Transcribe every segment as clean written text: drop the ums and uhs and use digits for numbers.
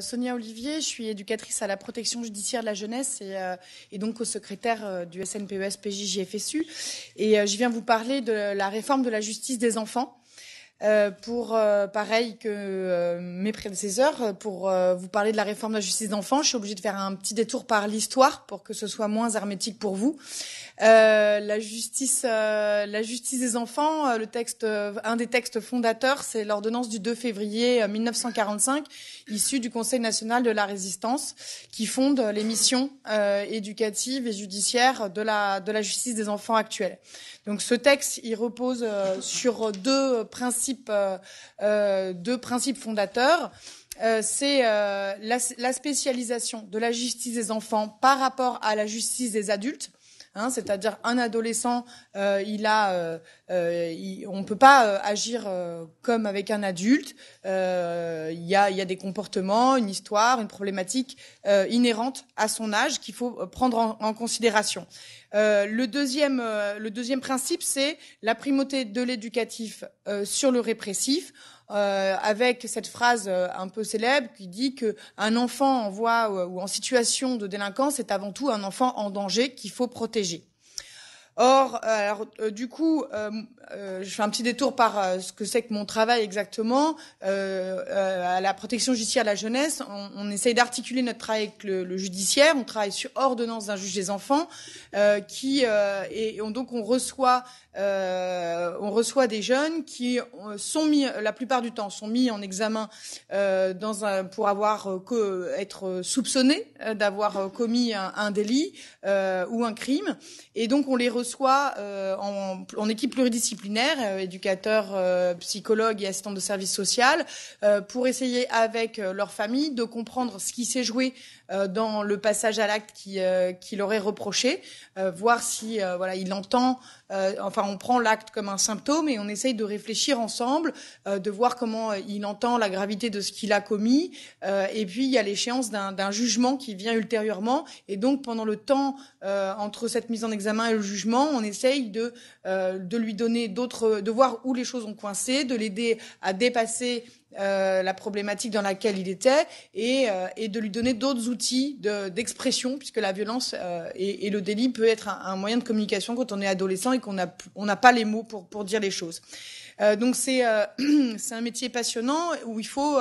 Sonia Olivier, je suis éducatrice à la protection judiciaire de la jeunesse et donc co-secrétaire du SNPES PJ-JFSU. Et je viens vous parler de la réforme de la justice des enfants. Pareil que mes prédécesseurs, pour vous parler de la réforme de la justice des enfants, je suis obligée de faire un petit détour par l'histoire pour que ce soit moins hermétique pour vous. La justice des enfants, un des textes fondateurs, c'est l'ordonnance du 2 février 1945, issue du Conseil national de la résistance, qui fonde les missions éducatives et judiciaires de la justice des enfants actuelle. Donc ce texte, il repose sur deux principes fondateurs. C'est la spécialisation de la justice des enfants par rapport à la justice des adultes. C'est-à-dire un adolescent, on peut pas agir comme avec un adulte. Il y a des comportements, une histoire, une problématique inhérente à son âge qu'il faut prendre en considération. Le deuxième principe, c'est la primauté de l'éducatif sur le répressif. Avec cette phrase un peu célèbre qui dit que un enfant en voie ou en situation de délinquance est avant tout un enfant en danger qu'il faut protéger. Or, du coup, je fais un petit détour par ce que c'est que mon travail exactement. À la protection judiciaire de la jeunesse, on essaye d'articuler notre travail avec le judiciaire. On travaille sur ordonnance d'un juge des enfants, donc on reçoit des jeunes qui sont mis, la plupart du temps, sont mis en examen pour être soupçonnés d'avoir commis un délit ou un crime, et donc on les reçoit en équipe pluridisciplinaire, éducateurs, psychologues et assistants de service social, pour essayer avec leur famille de comprendre ce qui s'est joué dans le passage à l'acte qui leur est reproché, voir si il entend. On prend l'acte comme un symptôme et on essaye de réfléchir ensemble, de voir comment il entend la gravité de ce qu'il a commis. Et puis il y a l'échéance d'un jugement qui vient ultérieurement. Et donc pendant le temps entre cette mise en examen et le jugement, on essaye de lui donner de voir où les choses ont coincé, de l'aider à dépasser la problématique dans laquelle il était et de lui donner d'autres outils d'expression, puisque la violence et le délit peut être un moyen de communication quand on est adolescent et qu'on n'a pas les mots pour dire les choses. Donc c'est un métier passionnant où il faut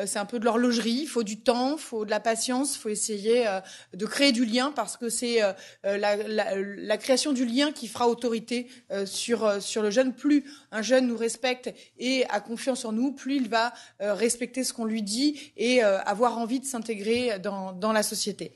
c'est un peu de l'horlogerie, il faut du temps, il faut de la patience, il faut essayer de créer du lien, parce que c'est la création du lien qui fera autorité sur le jeune. Plus un jeune nous respecte et a confiance en nous, plus il va respecter ce qu'on lui dit et avoir envie de s'intégrer dans la société.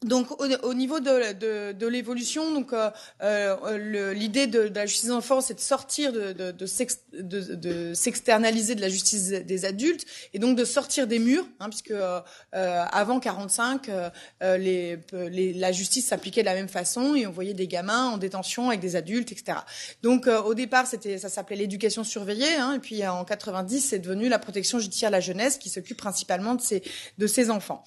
Donc au niveau de l'évolution, donc l'idée de la justice des enfants, c'est de sortir de s'externaliser de la justice des adultes et donc de sortir des murs, puisque avant 45, la justice s'appliquait de la même façon et on voyait des gamins en détention avec des adultes, etc. Donc au départ, ça s'appelait l'éducation surveillée, et puis en 90, c'est devenu la protection judiciaire de la jeunesse qui s'occupe principalement de ces enfants.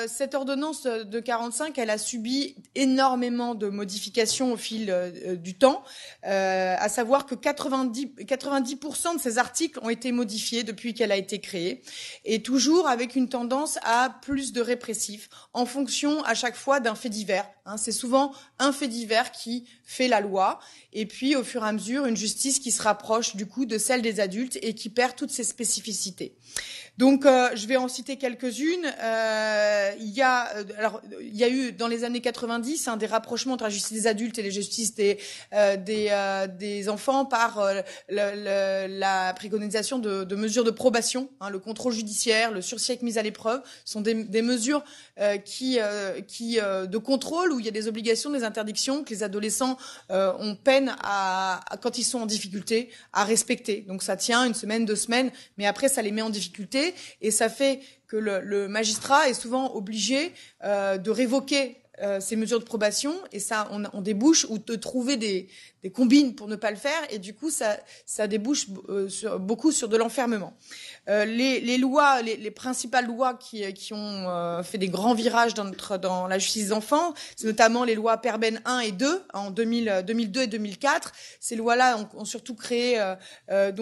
Cette ordonnance de 45, elle a subi énormément de modifications au fil du temps, à savoir que 90% de ces articles ont été modifiés depuis qu'elle a été créée, et toujours avec une tendance à plus de répressif, en fonction à chaque fois d'un fait divers. C'est souvent un fait divers qui fait la loi, et puis au fur et à mesure une justice qui se rapproche du coup de celle des adultes et qui perd toutes ses spécificités. Donc je vais en citer quelques-unes. Il y a eu dans les années 90 des rapprochements entre la justice des adultes et la justice des enfants par la préconisation de mesures de probation, le contrôle judiciaire, le sursis avec mise à l'épreuve sont des mesures de contrôle où il y a des obligations, des interdictions que les adolescents ont peine quand ils sont en difficulté à respecter. Donc ça tient une semaine, 2 semaines, mais après ça les met en difficulté et ça fait que le magistrat est souvent obligé de révoquer ces mesures de probation, et ça, on débouche, ou de trouver des combines pour ne pas le faire, et du coup, ça débouche beaucoup sur de l'enfermement. Les lois, les principales lois qui ont fait des grands virages dans la justice des enfants, c'est notamment les lois Perben 1 et 2 en 2002 et 2004. Ces lois-là ont surtout créé des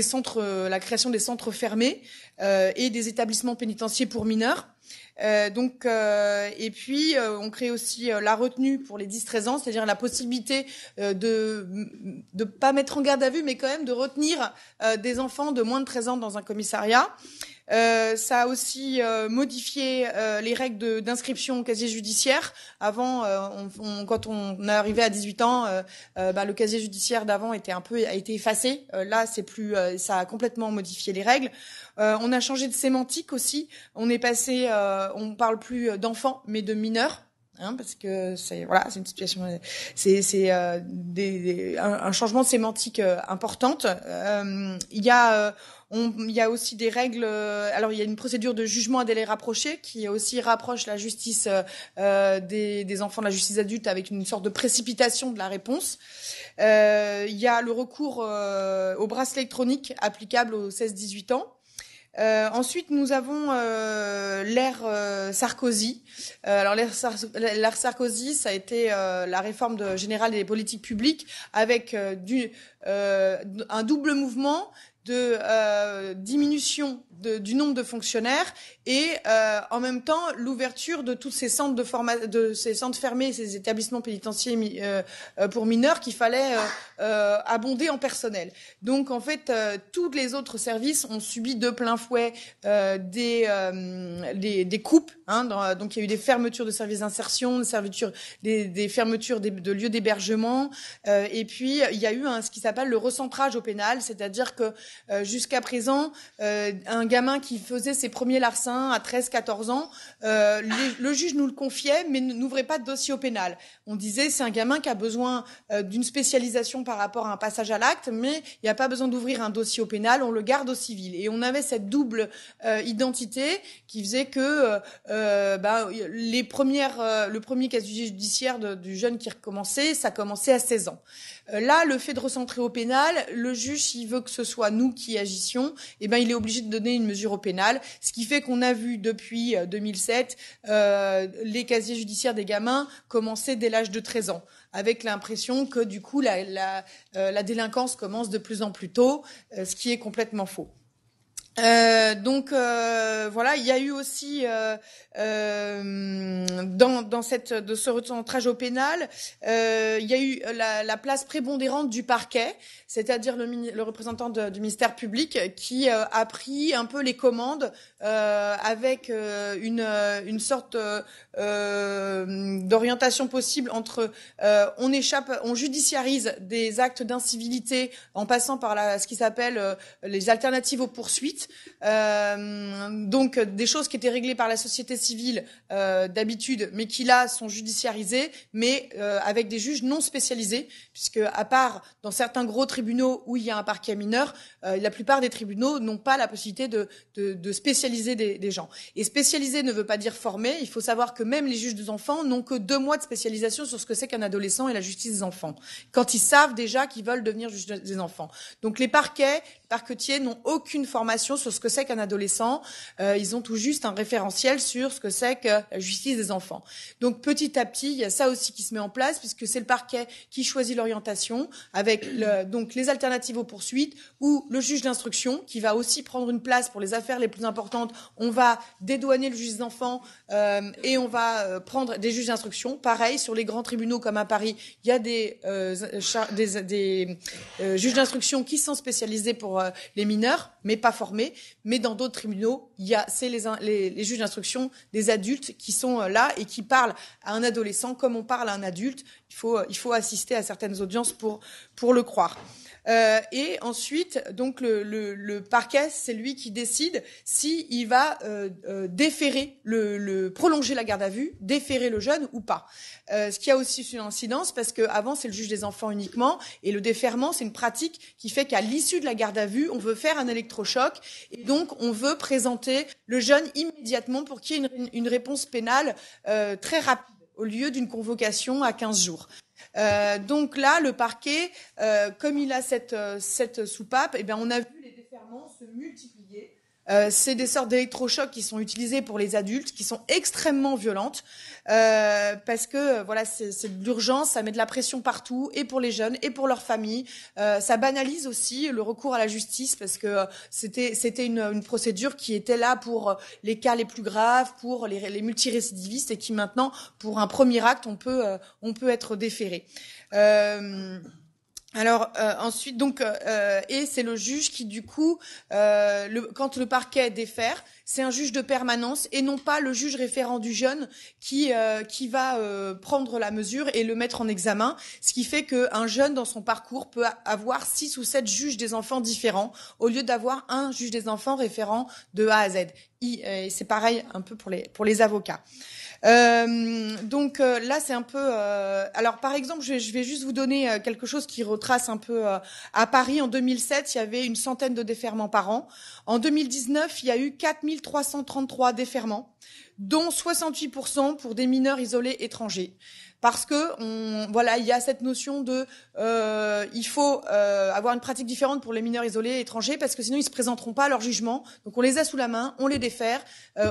centres, la création des centres fermés et des établissements pénitentiaires pour mineurs. Et puis on crée aussi la retenue pour les 10-13 ans, c'est-à-dire la possibilité de pas mettre en garde à vue, mais quand même de retenir des enfants de moins de 13 ans dans un commissariat. Ça a aussi modifié les règles d'inscription au casier judiciaire. Avant, quand on est arrivé à 18 ans, le casier judiciaire d'avant a été effacé. Là, c'est plus, ça a complètement modifié les règles. On a changé de sémantique aussi. On est passé, on parle plus d'enfants, mais de mineurs. Parce que c'est une situation, un changement de sémantique importante. Il y a aussi des règles. Alors il y a une procédure de jugement à délai rapproché qui aussi rapproche la justice des enfants de la justice adulte avec une sorte de précipitation de la réponse. Il y a le recours au bracelet électronique applicable aux 16-18 ans. Ensuite, nous avons l'ère Sarkozy. Alors l'ère Sarkozy, ça a été la réforme générale des politiques publiques avec un double mouvement de diminution du nombre de fonctionnaires et en même temps l'ouverture de tous ces centres de ces centres fermés, ces établissements pénitentiaires pour mineurs qu'il fallait abonder en personnel. Donc en fait tous les autres services ont subi de plein fouet des coupes. Donc il y a eu des fermetures de services d'insertion, des fermetures de lieux d'hébergement et puis il y a eu ce qui s'appelle le recentrage au pénal, c'est-à-dire que jusqu'à présent un gamin qui faisait ses premiers larcins à 13-14 ans, le juge nous le confiait, mais n'ouvrait pas de dossier au pénal. On disait c'est un gamin qui a besoin d'une spécialisation par rapport à un passage à l'acte, mais il n'y a pas besoin d'ouvrir un dossier au pénal, on le garde au civil. Et on avait cette double identité qui faisait que le premier casier judiciaire du jeune qui recommençait, ça commençait à 16 ans. Là, le fait de recentrer au pénal, le juge, s'il veut que ce soit nous qui agissions, il est obligé de donner une mesure au pénal. Ce qui fait qu'on a vu depuis 2007 les casiers judiciaires des gamins commencer dès l'âge de 13 ans, avec l'impression que du coup la délinquance commence de plus en plus tôt, ce qui est complètement faux. Il y a eu aussi dans ce recentrage au pénal, il y a eu la place prépondérante du parquet, c'est-à-dire le représentant du ministère public qui a pris un peu les commandes avec une sorte d'orientation possible entre on judiciarise des actes d'incivilité en passant par ce qui s'appelle les alternatives aux poursuites. Donc des choses qui étaient réglées par la société civile d'habitude, mais qui là sont judiciarisées, mais avec des juges non spécialisés, puisque à part dans certains gros tribunaux où il y a un parquet mineur, la plupart des tribunaux n'ont pas la possibilité de spécialiser des gens. Et spécialiser ne veut pas dire former. Il faut savoir que même les juges des enfants n'ont que 2 mois de spécialisation sur ce que c'est qu'un adolescent et la justice des enfants, quand ils savent déjà qu'ils veulent devenir juges des enfants. Donc les parquetiers n'ont aucune formation sur ce que c'est qu'un adolescent. Ils ont tout juste un référentiel sur ce que c'est que la justice des enfants. Donc petit à petit, il y a ça aussi qui se met en place, puisque c'est le parquet qui choisit l'orientation, avec donc les alternatives aux poursuites, ou le juge d'instruction qui va aussi prendre une place pour les affaires les plus importantes. On va dédouaner le juge des enfants et on va prendre des juges d'instruction. Pareil, sur les grands tribunaux comme à Paris, il y a des juges d'instruction qui sont spécialisés pour les mineurs, mais pas formés. Mais dans d'autres tribunaux, c'est les juges d'instruction des adultes qui sont là et qui parlent à un adolescent comme on parle à un adulte. Il faut assister à certaines audiences pour le croire. Et ensuite, donc le parquet, c'est lui qui décide si il va déférer prolonger la garde à vue, déférer le jeune ou pas. Ce qui a aussi une incidence parce que avant c'est le juge des enfants uniquement, et le déferment c'est une pratique qui fait qu'à l'issue de la garde à vue, on veut faire un électrochoc et donc on veut présenter le jeune immédiatement pour qu'il y ait une réponse pénale très rapide au lieu d'une convocation à 15 jours. Donc là, le parquet, comme il a cette soupape, eh bien, on a vu les déferments se multiplier. C'est des sortes d'électrochocs qui sont utilisés pour les adultes, qui sont extrêmement violentes, parce que voilà, c'est de l'urgence, ça met de la pression partout, et pour les jeunes, et pour leurs familles. Ça banalise aussi le recours à la justice, parce que c'était une procédure qui était là pour les cas les plus graves, pour les multirécidivistes, et qui maintenant, pour un premier acte, on peut être déféré. Alors ensuite donc et c'est le juge qui du coup quand le parquet défère, c'est un juge de permanence et non pas le juge référent du jeune qui va prendre la mesure et le mettre en examen, ce qui fait qu'un jeune dans son parcours peut avoir 6 ou 7 juges des enfants différents au lieu d'avoir un juge des enfants référent de A à Z. Et c'est pareil un peu pour les avocats. Donc là c'est un peu alors par exemple je vais juste vous donner quelque chose qui retrace un peu à Paris en 2007 il y avait une centaine de déferments par an. En 2019 il y a eu 4333 déferments dont 68% pour des mineurs isolés étrangers. Parce que voilà, il y a cette notion de il faut avoir une pratique différente pour les mineurs isolés étrangers parce que sinon ils se présenteront pas à leur jugement. Donc on les a sous la main, on les défère,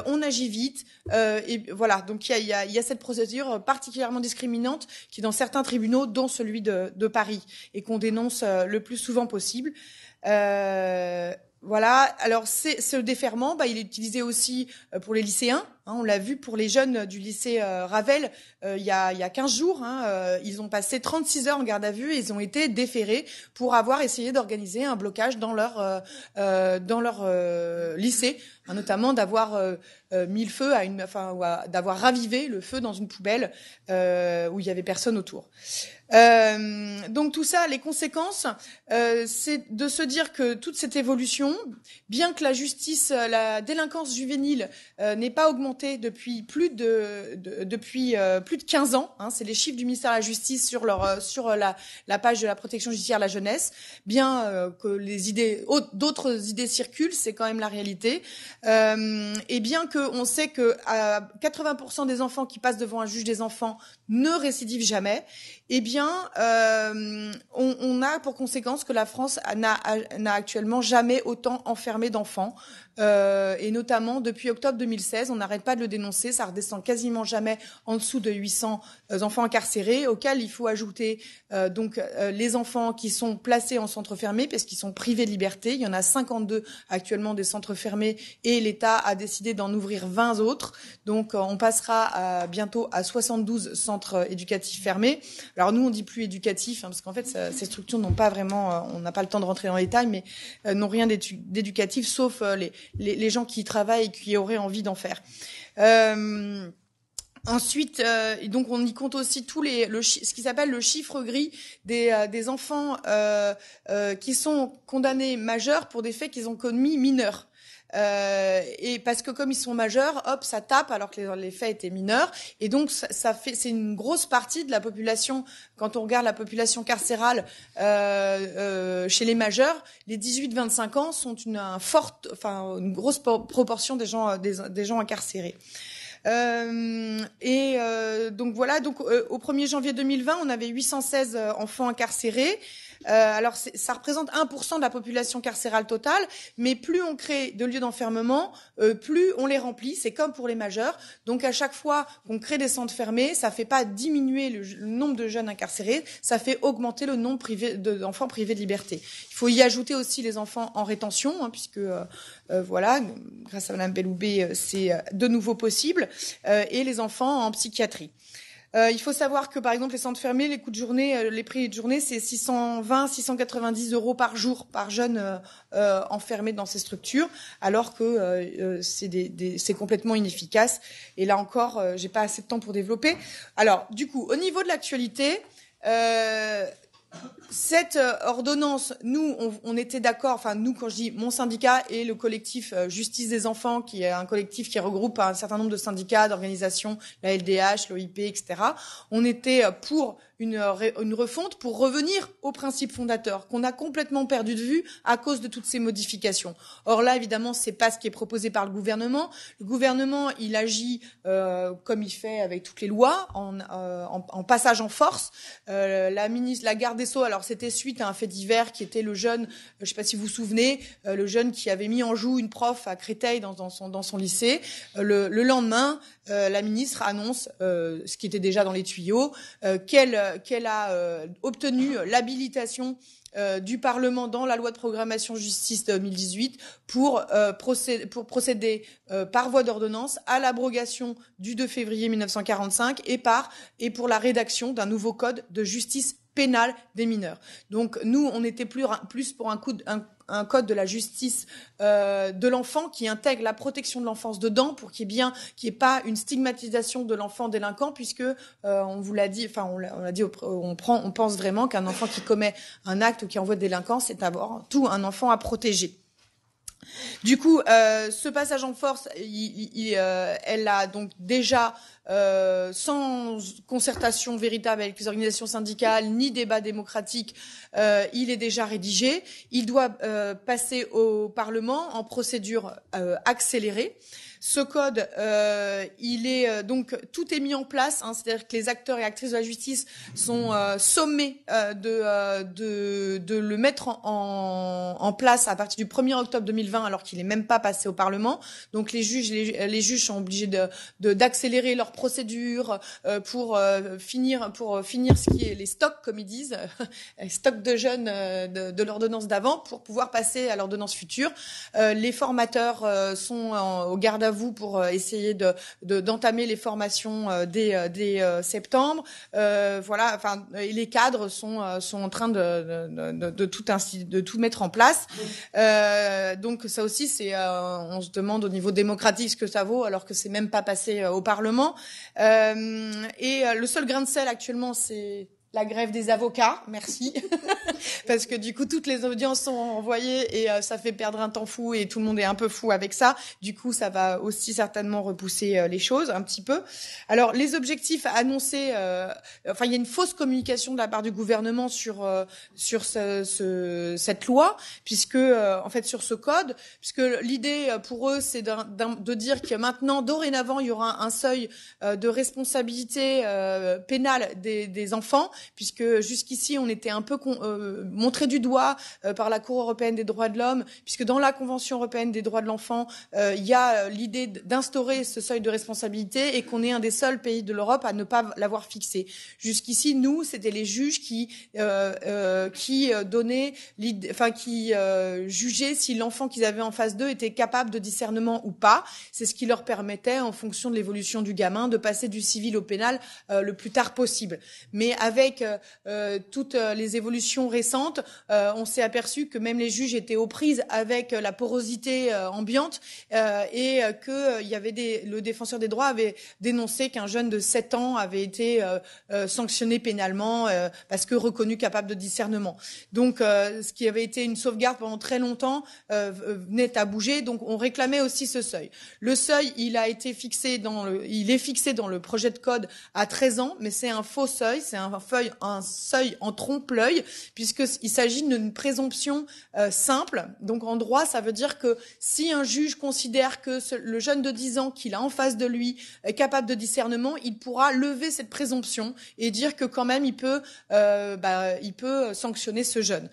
on agit vite et voilà. Donc il y a cette procédure particulièrement discriminante qui est dans certains tribunaux, dont celui de Paris, et qu'on dénonce le plus souvent possible. Voilà. Alors ce déferment, il est utilisé aussi pour les lycéens. On l'a vu pour les jeunes du lycée Ravel il y a 15 jours. Ils ont passé 36 heures en garde à vue et ils ont été déférés pour avoir essayé d'organiser un blocage dans leur lycée, notamment d'avoir mis le feu d'avoir ravivé le feu dans une poubelle où il y avait personne autour. Donc tout ça, les conséquences, c'est de se dire que toute cette évolution, bien que la justice, la délinquance juvénile n'ait pas augmenté depuis plus de 15 ans, c'est les chiffres du ministère de la Justice sur la page de la protection judiciaire de la jeunesse, bien que d'autres idées circulent, c'est quand même la réalité, et bien qu'on sait que 80% des enfants qui passent devant un juge des enfants ne récidivent jamais, eh bien, on a pour conséquence que la France n'a actuellement jamais autant enfermé d'enfants, et notamment depuis octobre 2016, on n'arrête pas de le dénoncer, ça redescend quasiment jamais en dessous de 800 enfants incarcérés, auxquels il faut ajouter les enfants qui sont placés en centre fermé parce qu'ils sont privés de liberté. Il y en a 52 actuellement des centres fermés et l'État a décidé d'en ouvrir 20 autres. Donc on passera bientôt à 72 centres éducatifs fermés. Alors nous on dit plus éducatifs parce qu'en fait ces structures n'ont pas vraiment, on n'a pas le temps de rentrer dans les détails, mais n'ont rien d'éducatif sauf les gens qui y travaillent et qui auraient envie d'en faire. Ensuite, donc on y compte aussi ce qui s'appelle le chiffre gris des enfants qui sont condamnés majeurs pour des faits qu'ils ont commis mineurs. Et parce que comme ils sont majeurs, hop, ça tape alors que les faits étaient mineurs, et donc c'est une grosse partie de la population. Quand on regarde la population carcérale chez les majeurs, les 18-25 ans sont une grosse proportion des gens incarcérés. Donc voilà, au 1er janvier 2020, on avait 816 enfants incarcérés. Alors ça représente 1% de la population carcérale totale, mais plus on crée de lieux d'enfermement, plus on les remplit. C'est comme pour les majeurs. Donc à chaque fois qu'on crée des centres fermés, ça fait pas diminuer le nombre de jeunes incarcérés, ça fait augmenter le nombre d'enfants privés de liberté. Il faut y ajouter aussi les enfants en rétention, puisque voilà, grâce à Madame Belloubet, c'est de nouveau possible, et les enfants en psychiatrie. Il faut savoir que, par exemple, les centres fermés, les coûts de journée, les prix de journée, c'est 690 € par jour par jeune enfermé dans ces structures, alors que c'est complètement inefficace. Et là encore, j'ai pas assez de temps pour développer. Alors, du coup, au niveau de l'actualité, Cette ordonnance, nous, on était d'accord, enfin nous, quand je dis mon syndicat et le collectif Justice des enfants, qui est un collectif qui regroupe un certain nombre de syndicats, d'organisations, la LDH, l'OIP, etc., on était pour une refonte pour revenir aux principes fondateurs qu'on a complètement perdu de vue à cause de toutes ces modifications. Or là, évidemment, c'est pas ce qui est proposé par le gouvernement. Le gouvernement, il agit comme il fait avec toutes les lois, en passage en force. La ministre, la garde des Sceaux, alors c'était suite à un fait divers qui était le jeune, je sais pas si vous vous souvenez, le jeune qui avait mis en joue une prof à Créteil dans son lycée. Le lendemain, la ministre annonce, ce qui était déjà dans les tuyaux, qu'elle a obtenu l'habilitation du Parlement dans la loi de programmation justice 2018 pour procéder par voie d'ordonnance à l'abrogation du 2 février 1945 et pour la rédaction d'un nouveau code de justice pénale des mineurs. Donc nous, on était plus pour un code de la justice de l'enfant qui intègre la protection de l'enfance dedans pour qu'il y ait pas une stigmatisation de l'enfant délinquant, puisque on vous l'a dit, enfin on l'a dit, on pense vraiment qu'un enfant qui commet un acte ou qui envoie de délinquance, c'est avant tout un enfant à protéger. Du coup, ce passage en force, elle a donc déjà, sans concertation véritable avec les organisations syndicales ni débat démocratique, il est déjà rédigé. Il doit passer au Parlement en procédure accélérée. Ce code, donc tout est mis en place, hein, c'est-à-dire que les acteurs et actrices de la justice sont sommés de le mettre en place à partir du 1er octobre 2020, alors qu'il n'est même pas passé au Parlement. Donc les juges sont obligés d'accélérer leur procédure pour finir ce qui est les stocks, comme ils disent, les stocks de jeunes de l'ordonnance d'avant, pour pouvoir passer à l'ordonnance future. Les formateurs sont au garde à vous pour essayer d'entamer les formations dès septembre. Voilà, enfin, les cadres sont en train de tout mettre en place. Donc ça aussi, on se demande au niveau démocratique ce que ça vaut, alors que c'est même pas passé au Parlement. Et le seul grain de sel actuellement, c'est la grève des avocats, merci, parce que du coup toutes les audiences sont envoyées et ça fait perdre un temps fou et tout le monde est un peu fou avec ça. Du coup, ça va aussi certainement repousser les choses un petit peu. Alors les objectifs annoncés, enfin il y a une fausse communication de la part du gouvernement sur cette loi, puisque en fait sur ce code, puisque l'idée pour eux c'est de dire que maintenant dorénavant il y aura un seuil de responsabilité pénale des enfants, puisque jusqu'ici on était un peu montré du doigt par la Cour européenne des droits de l'homme, puisque dans la Convention européenne des droits de l'enfant, il y a l'idée d'instaurer ce seuil de responsabilité et qu'on est un des seuls pays de l'Europe à ne pas l'avoir fixé. Jusqu'ici, nous, c'était les juges qui jugeaient si l'enfant qu'ils avaient en face d'eux était capable de discernement ou pas. C'est ce qui leur permettait, en fonction de l'évolution du gamin, de passer du civil au pénal le plus tard possible. Mais avec toutes les évolutions récentes, on s'est aperçu que même les juges étaient aux prises avec la porosité ambiante et que le défenseur des droits avait dénoncé qu'un jeune de 7 ans avait été sanctionné pénalement parce que reconnu capable de discernement. Donc ce qui avait été une sauvegarde pendant très longtemps venait à bouger, donc on réclamait aussi ce seuil. Le seuil, il est fixé dans le projet de code à 13 ans, mais c'est un faux seuil, c'est un seuil en trompe-l'œil, puisqu'il s'agit d'une présomption simple. Donc en droit, ça veut dire que si un juge considère que le jeune de 10 ans qu'il a en face de lui est capable de discernement, il pourra lever cette présomption et dire que quand même il peut sanctionner ce jeune.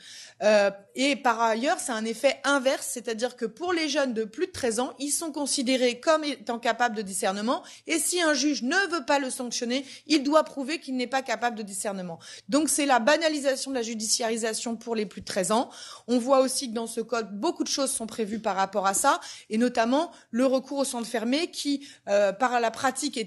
Et par ailleurs, c'est un effet inverse, c'est-à-dire que pour les jeunes de plus de 13 ans, ils sont considérés comme étant capables de discernement, et si un juge ne veut pas le sanctionner, il doit prouver qu'il n'est pas capable de discernement. Donc c'est la banalisation de la judiciarisation pour les plus de 13 ans. On voit aussi que dans ce code, beaucoup de choses sont prévues par rapport à ça, et notamment le recours au centre fermé qui, par la pratique,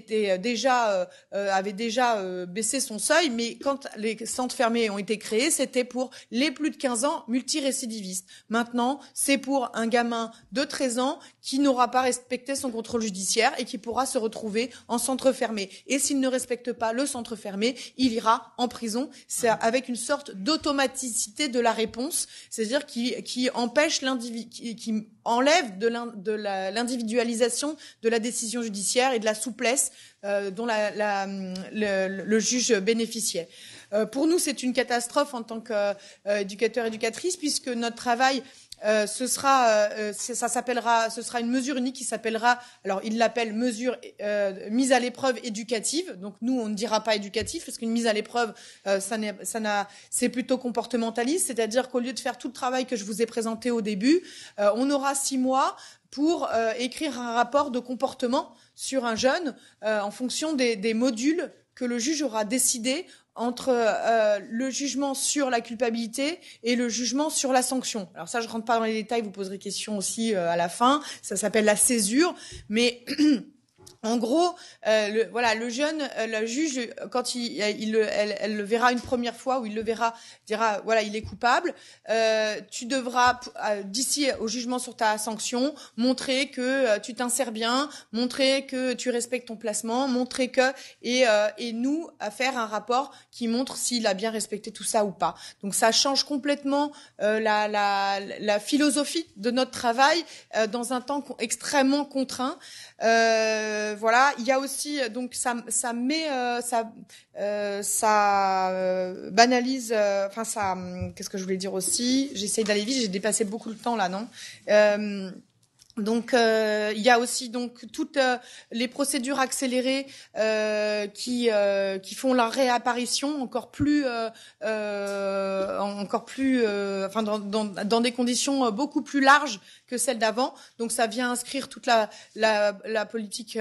avait déjà baissé son seuil, mais quand les centres fermés ont été créés, c'était pour les plus de 15 ans multirécidivistes. Maintenant, c'est pour un gamin de 13 ans qui n'aura pas respecté son contrôle judiciaire et qui pourra se retrouver en centre fermé. Et s'il ne respecte pas le centre fermé, il ira en prison, c'est avec une sorte d'automaticité de la réponse, c'est-à-dire qui empêche qui enlève de l'individualisation de la décision judiciaire et de la souplesse dont le juge bénéficiait. Pour nous, c'est une catastrophe en tant qu'éducateur, éducatrice, puisque notre travail ce sera une mesure unique qui s'appellera, alors il l'appelle mesure mise à l'épreuve éducative. Donc nous on ne dira pas éducatif parce qu'une mise à l'épreuve c'est plutôt comportementaliste, c'est-à-dire qu'au lieu de faire tout le travail que je vous ai présenté au début, on aura 6 mois pour écrire un rapport de comportement sur un jeune en fonction des modules que le juge aura décidé entre le jugement sur la culpabilité et le jugement sur la sanction. Alors ça, je rentre pas dans les détails, vous poserez question aussi à la fin. Ça s'appelle la césure, mais en gros, le jeune, le juge, quand elle le verra une première fois, ou il le verra, dira voilà, il est coupable. Tu devras, d'ici au jugement sur ta sanction, montrer que tu t'insères bien, montrer que tu respectes ton placement, montrer que et nous à faire un rapport qui montre s'il a bien respecté tout ça ou pas. Donc ça change complètement la philosophie de notre travail dans un temps extrêmement contraint. Voilà, il y a aussi donc ça banalise, qu'est-ce que je voulais dire aussi? J'essaye d'aller vite, j'ai dépassé beaucoup de temps là, non? Donc il y a aussi donc toutes les procédures accélérées qui font leur réapparition encore plus dans des conditions beaucoup plus larges que celles d'avant. Donc ça vient inscrire toute la politique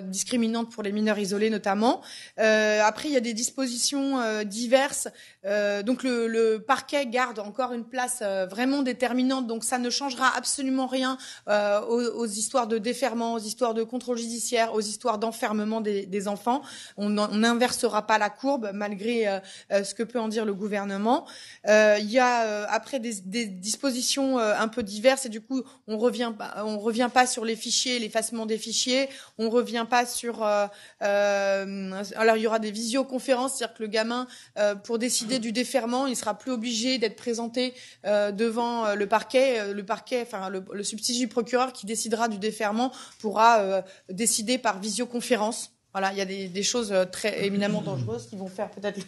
discriminante pour les mineurs isolés notamment. Après il y a des dispositions diverses. Donc le parquet garde encore une place vraiment déterminante. Donc ça ne changera absolument rien aux histoires de déferment, aux histoires de contrôle judiciaire, aux histoires d'enfermement des enfants. On n'inversera pas la courbe malgré ce que peut en dire le gouvernement. Il y a après des dispositions un peu diverses et du coup on revient pas sur les fichiers, l'effacement des fichiers. On revient pas sur alors il y aura des visioconférences, c'est-à-dire que le gamin pour décider du déferment, il sera plus obligé d'être présenté devant le parquet, enfin le substitut procureur qui décidera du déferment pourra décider par visioconférence. Voilà, il y a des choses très éminemment dangereuses qui vont faire peut-être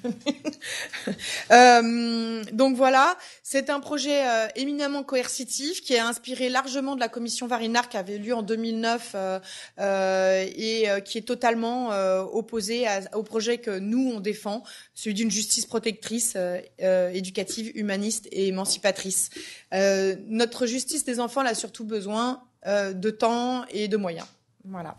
donc voilà, c'est un projet éminemment coercitif qui est inspiré largement de la commission Varinard qui avait lieu en 2009 et qui est totalement opposé au projet que nous on défend, celui d'une justice protectrice, éducative, humaniste et émancipatrice. Notre justice des enfants elle a surtout besoin de temps et de moyens. Voilà.